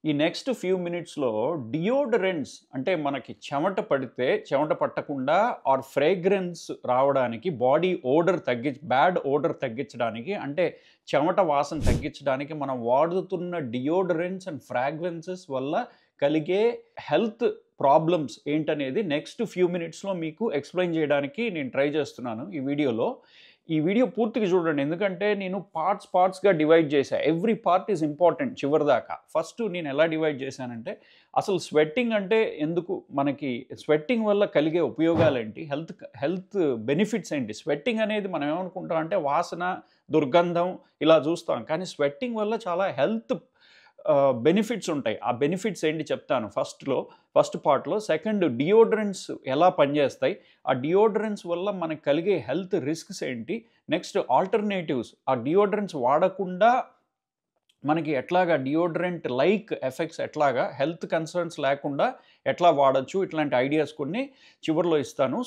ఈ next few మినిట్స్‌లో deodorants అంటే మనకి చెమట పడితే చెమట పట్టకుండా ఆర్ ఫ్రేగ్రెన్స్ రావడానికి బాడీ బ్యాడ్ ఓడర్ తగ్గించడానికి అంటే చెమట వాసన తగ్గించడానికి మనం వాడుతున్న డియోడరెంట్స్ అండ్ ఫ్రాగ్రెన్సెస్ వల్ల కలిగే హెల్త్ ప్రాబ్లమ్స్ ఏంటనేది నెక్స్ట్ ఫ్యూ మినిట్స్‌లో మీకు ఎక్స్‌ప్లెయిన్ చేయడానికి నేను ట్రై చేస్తున్నాను ఈ వీడియోలో. ఈ వీడియో పూర్తిగా చూడండి. ఎందుకంటే నేను పార్ట్స్‌గా డివైడ్ చేశా. ఎవ్రీ పార్ట్ ఈజ్ ఇంపార్టెంట్ చివరిదాకా. ఫస్ట్ నేను ఎలా డివైడ్ చేశానంటే, అసలు స్వెట్టింగ్ అంటే ఎందుకు? మనకి స్వెట్టింగ్ వల్ల కలిగే ఉపయోగాలేంటి? హెల్త్ బెనిఫిట్స్ ఏంటి? స్వెట్టింగ్ అనేది మనం ఏమనుకుంటాం అంటే వాసన, దుర్గంధం ఇలా చూస్తాం. కానీ స్వెట్టింగ్ వల్ల చాలా హెల్త్ బెనిఫిట్స్ ఉంటాయి. ఆ బెనిఫిట్స్ ఏంటి చెప్తాను ఫస్ట్ పార్ట్‌లో. సెకండ్ డియోడరెంట్స్ ఎలా పనిచేస్తాయి? ఆ డియోడరెంట్స్ వల్ల మనకు కలిగే హెల్త్ రిస్క్స్ ఏంటి? నెక్స్ట్ ఆల్టర్‌నేటివ్స్ ఆ డియోడరెంట్స్ వాడకుండా మనకి ఎట్లాగా డియోడరెంట్ లైక్ ఎఫెక్ట్స్ ఎట్లాగా హెల్త్ కన్సర్న్స్ లేకుండా ఎట్లా వాడొచ్చు? ఇట్లాంటి ఐడియాస్ కొన్ని చివర్లో ఇస్తాను.